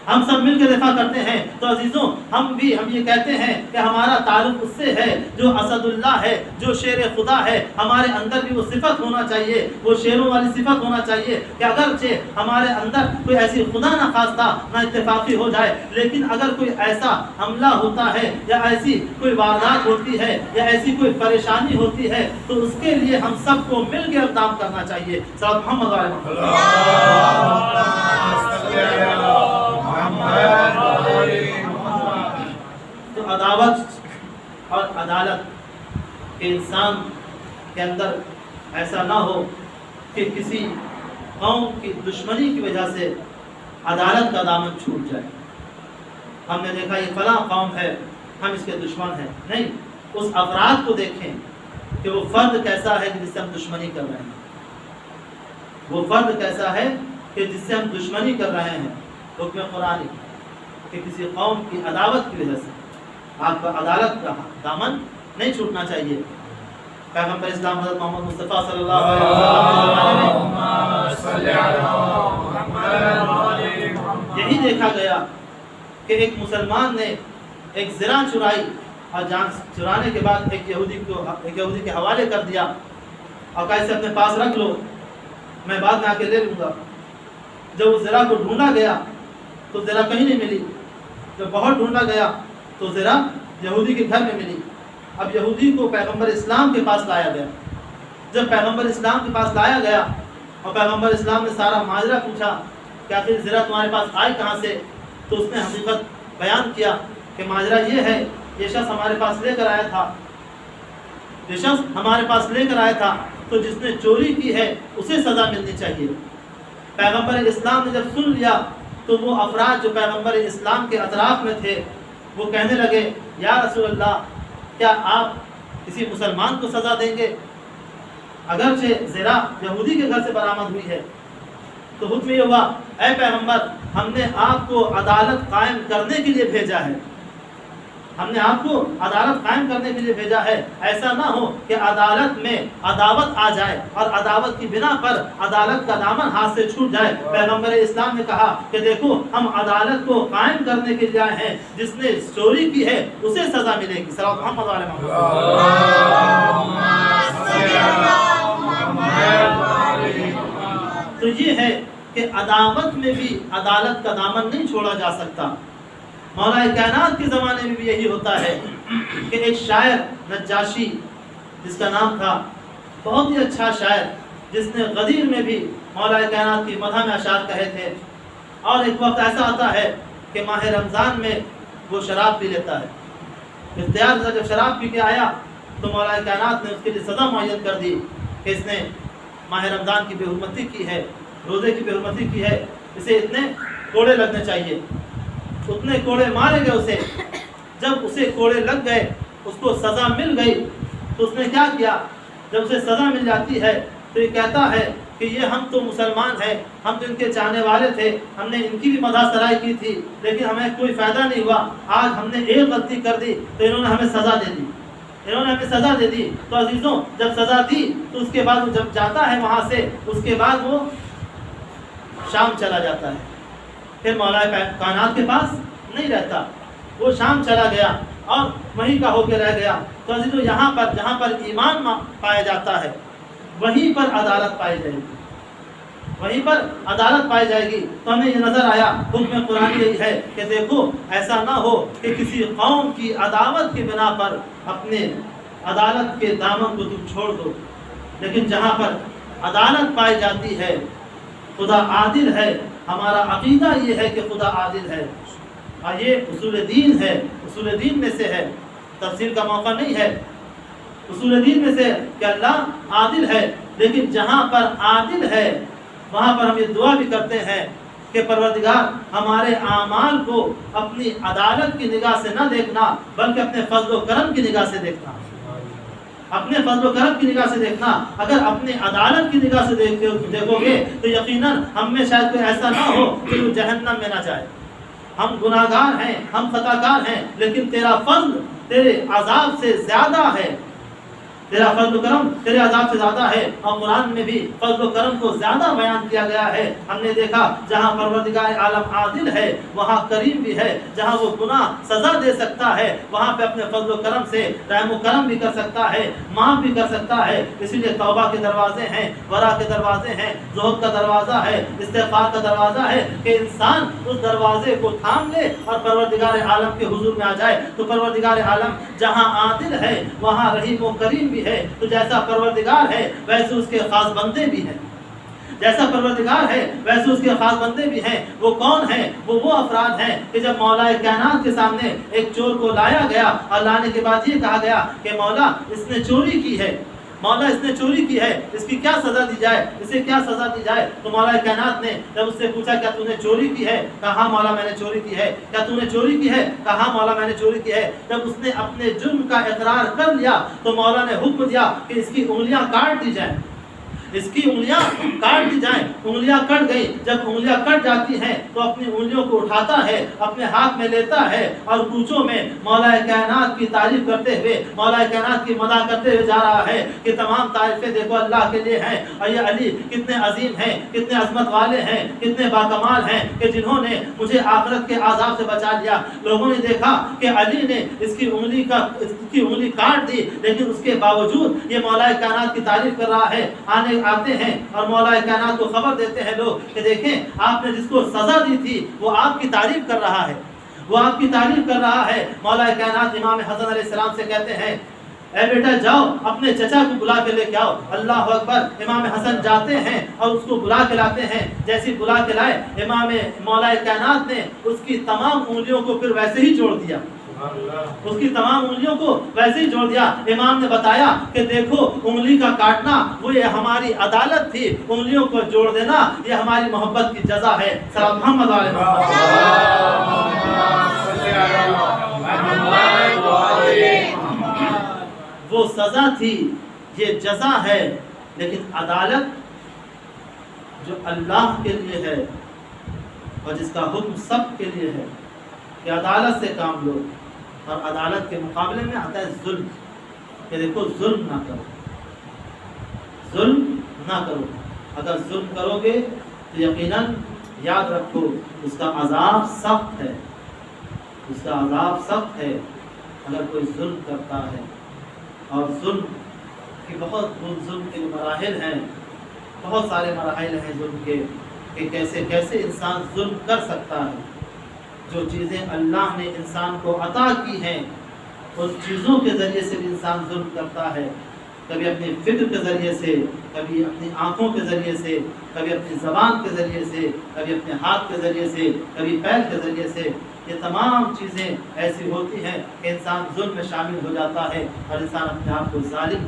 ہم سب مل کے دفاع کرتے ہیں۔ تو عزیزوں ہم یہ کہتے ہیں کہ ہمارا تعلق اس سے ہے جو اسد اللہ ہے، جو شیر خدا ہے۔ ہمارے اندر بھی وہ صفت ہونا چاہیے، وہ شیروں والی صفت ہونا چاہیے کہ اگرچہ ہمارے اندر کوئی ایسی خدا نہ خواستہ نہ اتفاقی ہو جائے لیکن اگر کوئی ایسا حملہ ہوتا ہے یا ایسی کوئی واردات ہوتی ہے یا ایسی کوئی پریشانی ہوتی ہے تو اس کے لیے ہم سب کو مل کے اقدام کرنا چاہیے۔ صلی محمد تو عداوت اور عدالت کے انسان کے اندر ایسا نہ ہو کہ کسی قوم کی دشمنی کی وجہ سے عدالت کا دامن چھوٹ جائے۔ ہم نے دیکھا یہ فلاں قوم ہے ہم اس کے دشمن ہیں، نہیں، اس افراد کو دیکھیں کہ وہ فرد کیسا ہے جس سے ہم دشمنی کر رہے ہیں، وہ فرد کیسا ہے کہ جس سے ہم دشمنی کر رہے ہیں۔ حکم قرآن کہ کسی قوم کی عداوت کی وجہ سے آپ کا عدالت کا دامن نہیں چھوٹنا چاہیے۔ پیغمبر اسلام حضرت محمد مصطفیٰ صلی اللہ علیہ وسلم یہی دیکھا گیا کہ ایک مسلمان نے ایک زرہ چرائی اور جان چرانے کے بعد ایک یہودی کے حوالے کر دیا اور کہا اسے اپنے پاس رکھ لو، میں بعد میں آ کے لے لوں گا۔ جب اس زرہ کو ڈھونڈا گیا تو زرہ کہیں نہیں ملی، جب بہت ڈھونڈا گیا تو زرہ یہودی کے گھر میں ملی۔ اب یہودی کو پیغمبر اسلام کے پاس لایا گیا۔ جب پیغمبر اسلام کے پاس لایا گیا اور پیغمبر اسلام نے سارا ماجرا پوچھا کہ آخر زرہ تمہارے پاس آئی کہاں سے، تو اس نے حقیقت بیان کیا کہ ماجرا یہ ہے، یہ شخص ہمارے پاس لے کر آیا تھا، یہ شخص ہمارے پاس لے کر آیا تھا، تو جس نے چوری کی ہے اسے سزا ملنی چاہیے۔ پیغمبر اسلام نے جب سن لیا تو وہ افراد جو پیغمبر اسلام کے اطراف میں تھے وہ کہنے لگے یا رسول اللہ کیا آپ کسی مسلمان کو سزا دیں گے؟ اگرچہ زرہ یہودی کے گھر سے برآمد ہوئی ہے تو حکم یہ ہوا اے پیغمبر ہم نے آپ کو عدالت قائم کرنے کے لیے بھیجا ہے، ہم نے آپ کو عدالت قائم کرنے کے لیے بھیجا ہے۔ ایسا نہ ہو کہ عدالت میں عداوت آ جائے اور عداوت کی بنا پر عدالت کا دامن ہاتھ سے چھوٹ جائے۔ پیغمبر اسلام نے کہا کہ دیکھو ہم عدالت کو قائم کرنے کے لیے آئے ہیں، جس نے چوری کی ہے اسے سزا ملے گی۔ صلی اللہ علیہ وسلم۔ تو یہ ہے کہ عداوت میں بھی عدالت کا دامن نہیں چھوڑا جا سکتا، مولا کائنات کے زمانے میں بھی یہی ہوتا ہے کہ ایک شاعر نجاشی جس کا نام تھا، بہت ہی اچھا شاعر، جس نے غدیر میں بھی مولا کائنات کی مدح میں اشعار کہے تھے، اور ایک وقت ایسا آتا ہے کہ ماہ رمضان میں وہ شراب پی لیتا ہے۔ اختیار سے جب شراب پی کے آیا تو مولا کائنات نے اس کے لیے سزا معین کر دی کہ اس نے ماہ رمضان کی بے حرمتی کی ہے، روزے کی بے حرمتی کی ہے، اسے اتنے کوڑے لگنے چاہیے۔ اتنے کوڑے مارے گئے اسے۔ جب اسے کوڑے لگ گئے، اس کو سزا مل گئی، تو اس نے کیا کیا؟ جب اسے سزا مل جاتی ہے تو یہ کہتا ہے کہ یہ ہم تو مسلمان ہیں، ہم تو ان کے چاہنے والے تھے، ہم نے ان کی بھی مدح سرائی کی تھی، لیکن ہمیں کوئی فائدہ نہیں ہوا۔ آج ہم نے ایک غلطی کر دی تو انہوں نے ہمیں سزا دے دی، انہوں نے ہمیں سزا دے دی۔ تو عزیزوں، جب سزا دی تو اس کے بعد وہ جب جاتا ہے وہاں سے، اس کے بعد وہ شام چلا جاتا ہے، پھر مولا کائنات کے پاس نہیں رہتا، وہ شام چلا گیا اور وہیں کا ہو کے رہ گیا۔ تو عزیزوں، یہاں پر جہاں پر ایمان پایا جاتا ہے وہیں پر عدالت پائی جائے گی، وہیں پر عدالت پائی جائے گی۔ تو ہمیں یہ نظر آیا، حکم قرآن یہی ہے کہ دیکھو ایسا نہ ہو کہ کسی قوم کی عداوت کی بنا پر اپنے عدالت کے دامن کو تم چھوڑ دو، لیکن جہاں پر عدالت پائی جاتی ہے، خدا عادل ہے، ہمارا عقیدہ یہ ہے کہ خدا عادل ہے، اور یہ اصول دین ہے، اصول دین میں سے ہے، تفسیر کا موقع نہیں ہے، اصول دین میں سے کہ اللہ عادل ہے۔ لیکن جہاں پر عادل ہے وہاں پر ہم یہ دعا بھی کرتے ہیں کہ پروردگار ہمارے اعمال کو اپنی عدالت کی نگاہ سے نہ دیکھنا، بلکہ اپنے فضل و کرم کی نگاہ سے دیکھنا، اپنے فضل و کرم کی نگاہ سے دیکھنا۔ اگر اپنے عدالت کی نگاہ سے دیکھو گے تو یقیناً ہم میں شاید کوئی ایسا نہ ہو کہ وہ جہنم میں نہ جائے۔ ہم گناہگار ہیں، ہم خطاکار ہیں، لیکن تیرا فضل تیرے عذاب سے زیادہ ہے، تیرا فضل و کرم تیرے عذاب سے زیادہ ہے۔ اور قرآن میں بھی فضل و کرم کو زیادہ بیان کیا گیا ہے۔ ہم نے دیکھا جہاں پروردگار عالم عادل ہے وہاں کریم بھی ہے، جہاں وہ گناہ سزا دے سکتا ہے وہاں پہ اپنے فضل و کرم سے رحم و کرم بھی کر سکتا ہے، معاف بھی کر سکتا ہے۔ اسی لیے توبہ کے دروازے ہیں، ورع کے دروازے ہیں، زہد کا دروازہ ہے، استغفار کا دروازہ ہے کہ انسان اس دروازے کو تھام لے اور پروردگار عالم کے حضور میں آ جائے۔ تو پروردگار عالم جہاں عادل ہے وہاں رحیم و کریم بھی ہے۔ تو جیسا پروردگار ہے ویسے اس کے خاص بندے بھی ہیں، جیسا پروردگار ہے ویسے اس کے خاص بندے بھی ہیں۔ وہ کون ہیں؟ وہ افراد ہیں کہ جب مولا کائنات کے سامنے ایک چور کو لایا گیا اور لانے کے بعد یہ کہا گیا کہ مولا اس نے چوری کی ہے، مولا اس نے چوری کی ہے، اس کی کیا سزا دی جائے، اسے کیا سزا دی جائے؟ تو مولا کائنات نے جب اس سے پوچھا کیا تو نے چوری کی ہے؟ کہا ہاں مولا میں نے چوری کی ہے۔ کیا تو نے چوری کی ہے؟ کہا ہاں مولا میں نے چوری کی ہے۔ جب اس نے اپنے جرم کا اقرار کر لیا تو مولا نے حکم دیا کہ اس کی انگلیاں کاٹ دی جائیں، اس کی انگلیاں کاٹ دی جائیں۔ انگلیاں کٹ گئی۔ جب انگلیاں کٹ جاتی ہیں تو اپنی انگلیوں کو اٹھاتا ہے، اپنے ہاتھ میں لیتا ہے اور کوچوں میں مولا کائنات کی تعریف کرتے ہوئے، مولا کائنات کی مدح کرتے ہوئے جا رہا ہے کہ تمام تعریفیں دیکھو اللہ کے لیے ہیں، اور یہ علی کتنے عظیم ہیں، کتنے عظمت والے ہیں، کتنے باکمال ہیں کہ جنہوں نے مجھے آخرت کے عذاب سے بچا لیا۔ لوگوں نے دیکھا کہ علی نے اس کی انگلی کاٹ دی، لیکن اس کے باوجود یہ مولا کائنات کی تعریف کر رہا ہے۔ آتے ہیں اور مولا کائنات کو خبر دیتے ہیں لوگ کہ دیکھیں آپ نے جس کو سزا دی تھی وہ آپ کی تعریف کر رہا ہے، وہ آپ کی تعریف کر رہا ہے۔ مولا کائنات امام حسن علیہ السلام سے کہتے ہیں اے بیٹا جاؤ اپنے چچا کو بلا کے لے کے آؤ۔ اللہ اکبر، امام حسن جاتے ہیں اور اس کو بلا کے لاتے ہیں۔ جیسے بلا کے لائے، امام مولا کائنات نے اس کی تمام انگلیوں کو پھر ویسے ہی جوڑ دیا، اس کی تمام انگلیوں کو ویسے ہی جوڑ دیا۔ امام نے بتایا کہ دیکھو انگلی کا کاٹنا وہ یہ ہماری عدالت تھی، انگلیوں کو جوڑ دینا یہ ہماری محبت کی جزا ہے۔ سلام محمد علیہ وہ سزا تھی، یہ جزا ہے، لیکن عدالت جو اللہ کے لیے ہے اور جس کا حکم سب کے لیے ہے کہ عدالت سے کام لو، اور عدالت کے مقابلے میں آتا ہے ظلم کہ دیکھو ظلم نہ کرو، ظلم نہ کرو۔ اگر ظلم کرو گے تو یقیناً یاد رکھو اس کا عذاب سخت ہے، اس کا عذاب سخت ہے اگر کوئی ظلم کرتا ہے۔ اور ظلم کی ظلم کے مراحل ہیں، بہت سارے مراحل ہیں ظلم کے کہ کیسے انسان ظلم کر سکتا ہے۔ جو چیزیں اللہ نے انسان کو عطا کی ہیں ان چیزوں کے ذریعے سے بھی انسان ظلم کرتا ہے، کبھی اپنی فکر کے ذریعے سے، کبھی اپنی آنکھوں کے ذریعے سے، کبھی اپنی زبان کے ذریعے سے، کبھی اپنے ہاتھ کے ذریعے سے، کبھی پیر کے ذریعے سے۔ یہ تمام چیزیں ایسی ہوتی ہیں کہ انسان ظلم میں شامل ہو جاتا ہے اور انسان اپنے آپ کو ظالم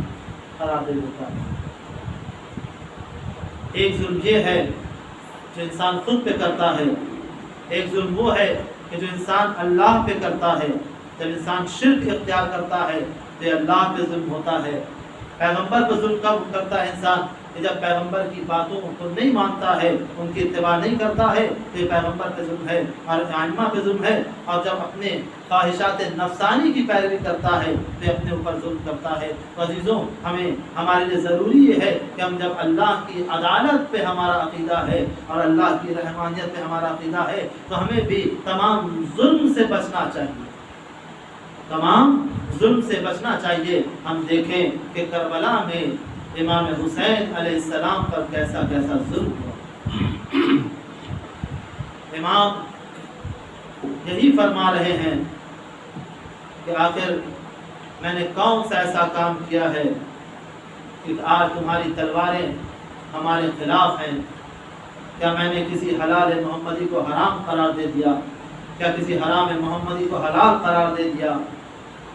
قرار دے دیتا ہے۔ ایک ظلم یہ ہے جو انسان خود پہ کرتا ہے، ایک ظلم وہ ہے کہ جو انسان اللہ پہ کرتا ہے۔ جب انسان شرک اختیار کرتا ہے تو یہ اللہ پہ ظلم ہوتا ہے۔ پیغمبر پہ ظلم کب کرتا ہے انسان؟ کہ جب پیغمبر کی باتوں کو نہیں مانتا ہے، ان کی اتباع نہیں کرتا ہے تو یہ پیغمبر پہ ظلم ہے اور ائمہ پہ ظلم ہے۔ اور جب اپنے خواہشات نفسانی کی پیروی کرتا ہے تو یہ اپنے اوپر ظلم کرتا ہے۔ تو عزیزوں، ہمارے لیے ضروری یہ ہے کہ ہم جب اللہ کی عدالت پہ ہمارا عقیدہ ہے اور اللہ کی رحمانیت پہ ہمارا عقیدہ ہے تو ہمیں بھی تمام ظلم سے بچنا چاہیے، تمام ظلم سے بچنا چاہیے۔ ہم دیکھیں کہ کربلا میں امام حسین علیہ السلام پر کیسا کیسا ظلم ہوا۔ امام یہی فرما رہے ہیں کہ آخر میں نے کون سا ایسا کام کیا ہے کہ آج تمہاری تلواریں ہمارے خلاف ہیں؟ کیا میں نے کسی حلال محمدی کو حرام قرار دے دیا؟ کیا کسی حرام محمدی کو حلال قرار دے دیا؟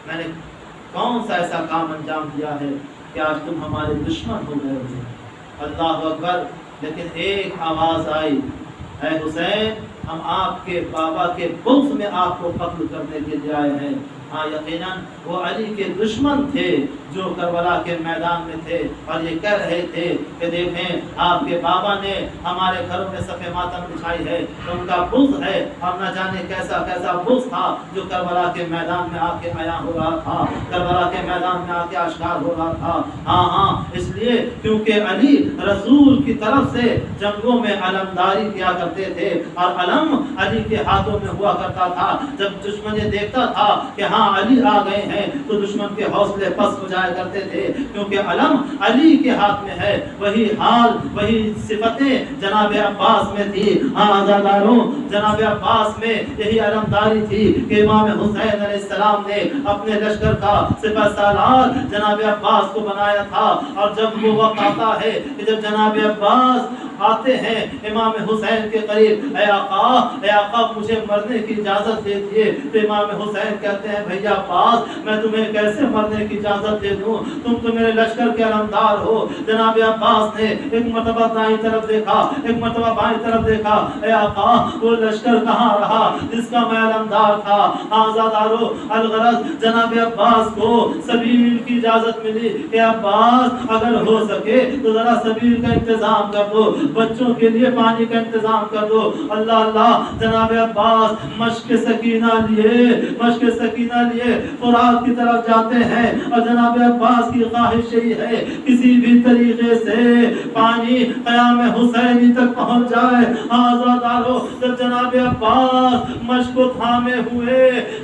میں نے کون سا ایسا کام انجام دیا ہے کہ آج تم ہمارے دشمن ہو گئے ہو؟ اللہ اکبر۔ لیکن ایک آواز آئی، اے حسین، ہم آپ کے بابا کے بغض میں آپ کو قتل کرنے کے لیے آئے ہیں۔ ہاں یقیناً وہ علی کے دشمن تھے جو کربلا کے میدان میں تھے اور یہ کہہ رہے تھے کہ دیکھیں آپ کے بابا نے ہمارے گھروں میں صف ماتم بچھائی ہے، ان کا بغض ہے اور نہ جانے کیسا کیسا بغض تھا جو کربلا کے میدان میں آ کے عیاں ہو رہا تھا، کربلا کے میدان میں آ کے آشکار ہو رہا تھا۔ ہاں اس لیے کیونکہ علی رسول کی طرف سے جنگوں میں علمداری کیا کرتے تھے اور علم علی کے ہاتھوں میں ہوا کرتا تھا۔ جب دشمن یہ دیکھتا تھا کہ ہاں علی آ گئے ہیں تو دشمن کے حوصلے پست ہو جایا کرتے تھے، کیونکہ علم علی کے ہاتھ میں ہے۔ وہی حال، وہی صفتیں جناب عباس میں تھی۔ ہاں عزاداروں، جناب عباس میں یہی علمداری تھی کہ امام حسین علیہ السلام نے اپنے لشکر کا سپہ سالار جناب عباس کو بنایا تھا۔ اور جب وہ وقت آتا ہے کہ جب جناب عباس آتے ہیں امام حسین کے قریب، اے آقا مجھے مرنے کی اجازت دے دیے، تو امام حسین کہتے ہیں بھیا عباس میں تمہیں کیسے مرنے کی اجازت دے دوں، تم تو میرے لشکر کے علمدار ہو۔ جناب عباس نے ایک مرتبہ دائیں طرف دیکھا، ایک مرتبہ بائیں طرف دیکھا، اے آقا وہ لشکر کہاں رہا جس کا میں علمدار تھا؟ آزادارو الغرض جناب عباس کو سبیل کی اجازت ملی کہ عباس اگر ہو سکے تو ذرا سبیل کا انتظام کر دو، بچوں کے لیے پانی کا انتظام کر دو۔ اللہ جناب عباس مشق سکینہ لیے فرات کی طرف جاتے ہیں اور جناب عباس کی خواہش یہی ہے کسی بھی طریقے سے پانی قیام حسینی تک پہنچ جائے۔ آزادارو جب جناب عباس مشق کو تھامے ہوئے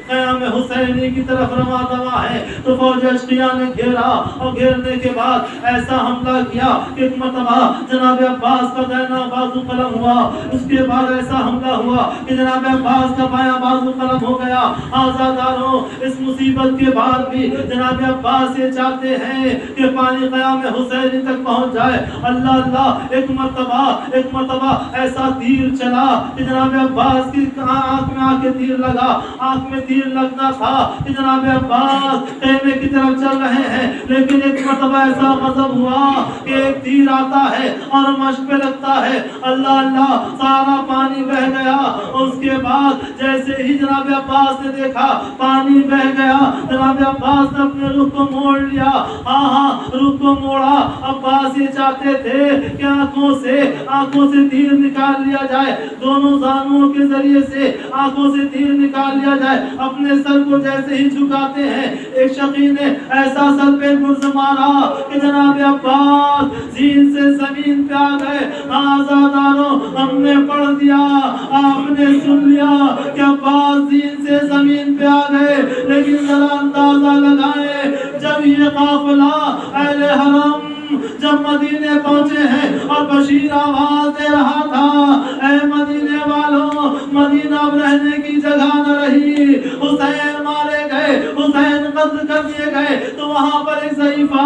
قیام حسینی کی طرف رواں دوا ہے تو فوج اشقیاء نے گھیرا اور گھیرنے کے بعد ایسا حملہ کیا کہ ایک مرتبہ جناب عباس کا دائنا بازو قلم ہوا، اس کے بعد ایسا حملہ ہوا کہ جناب عباس کا بایاں بازو قلم ہو گیا۔ آزاداروں اس مصیبت کے بعد بھی جناب عباس یہ چاہتے ہیں کہ پانی قیام حسینی تک پہنچ جائے۔ اللہ ایک مرتبہ ایسا تیر چلا کہ جناب عباس کی آنکھ میں آ کے تیر لگا، آنکھ میں تیر لگنا تھا کہ جناب عباس خیمے کی طرف چل رہے ہیں، لیکن ایک مرتبہ ایسا غضب ہوا کہ ایک تیر آتا ہے اور مشق پہ لگتا ہے، اللہ سارا پانی بہ گیا۔ اس کے بعد جیسے ہی جناب عباس نے دیکھا پانی بہ گیا، جناب عباس نے اپنے رخ کو موڑ لیا۔ رخ کو موڑا۔ عباس یہ چاہتے تھے کہ آنکھوں سے تیر نکال لیا جائے، دونوں زانوؤں کے ذریعے سے آنکھوں سے تیر نکال لیا جائے۔ اپنے سر کو جیسے ہی جھکاتے ہیں ایک شقی نے ایسا سر پہ گرز مارا کہ جناب عباس زین سے زمین پہ آ گئے۔ آزاداروں ہم نے پڑھ دیا، آپ نے سن لیا کہ عباس زین سے زمین پہ آ گئے، لیکن ذرا اندازہ لگائیں جب یہ قافلہ اہل حرم جب مدینے پہنچے ہیں اور بشیر آواز دے رہا تھا اے مدینے والوں مدینہ اب رہنے کی جگہ نہ رہی، حسین مارے گئے، حسین قتل کر دیے گئے، تو وہاں پر ایک ضعیفہ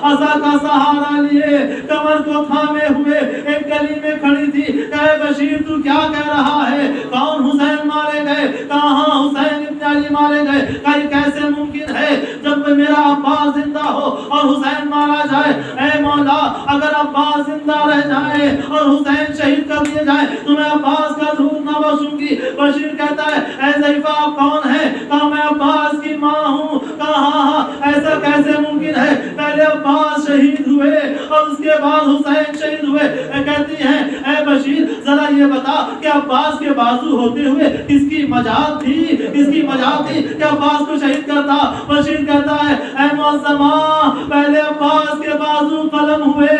عصا کا سہارا لیے کمر کو تھامے ہوئے ایک گلی میں کھڑی تھی، کہے بشیر تو کیا کہہ رہا ہے؟ کون حسین مارے گئے؟ کہاں حسین ابن علی مارے گئے؟ کہ کیسے ممکن ہے جب میرا عباس زندہ ہو اور حسین مارا جائے؟ اے مولا اگر عباس زندہ رہ جائے اور حسین شہید کر دیے جائے تو میں عباس کا دھول نہ بخشوں گی۔ بشیر کہتا ہے اے ضعیفہ آپ کون ہے؟ کہا میں عباس کی ماں ہوں۔ کہا ہاں ایسا کیسے ممکن ہے؟ پہلے عباس شہید ہوئے اور اس کے بعد حسین شہید ہوئے۔ کہتی ہیں اے بشیر ذرا یہ بتا کہ عباس کے بازو ہوتے ہوئے کس کی مجال تھی؟ کس کی مجال تھی کہ عباس کو شہید کرتا؟ بشیر کہتا ہے اے معظمہ پہلے عباس کے بازو قلم ہوئے،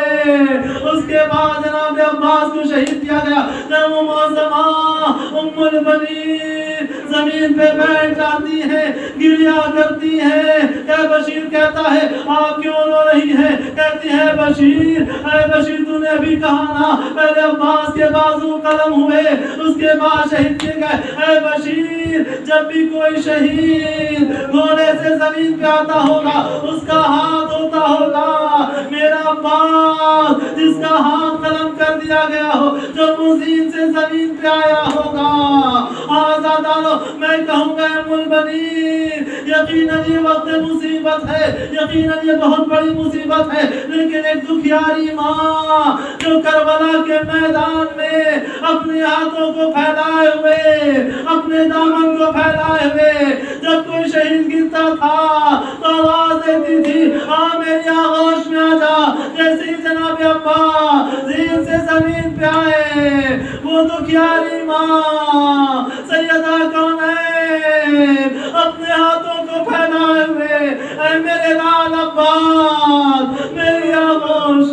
اس کے بعد جناب عباس کو شہید کیا گیا۔ جب وہ معظمہ ام البنین زمین پہ بیٹھ جاتی ہے، گریا کرتی ہے، کہ بشیر کہتا ہے آپ کیوں رو رہی ہے؟ کہتی ہے بشیر اے بشیر تو نے ابھی کہا نا پہلے عباس کے بازو قلم ہوئے اس کے بعد شہید کیے گئے۔ اے بشیر جب بھی کوئی شہید گھوڑے سے زمین پہ آتا ہوگا اس کا ہاتھ ہوتا ہوگا میرا عباس جس کا ہاتھ قلم کر دیا گیا ہو، جو مزین سے زمین پہ آیا ہوگا۔ آزادانو میں کہوں گا ام البنین یقیناً یہ وقت مصیبت ہے، یقیناً یہ بہت بڑی مصیبت ہے، لیکن ایک دکھیاری ماں جو کربلا کے میدان میں اپنے ہاتھوں کو پھیلائے ہوئے، اپنے دامن کو پھیلائے ہوئے جب کوئی شہید گرتا تھا تو آواز دیتی تھی ہاں میری آغوش میں آ جا۔ جیسے ہی جناب عباس زین سے زمین پہ آئے وہ دکھیاری ماں سیدہ کونین اپنے ہاتھوں کو پھیلائے ہوئے اے میرے لال عباس میری آغوش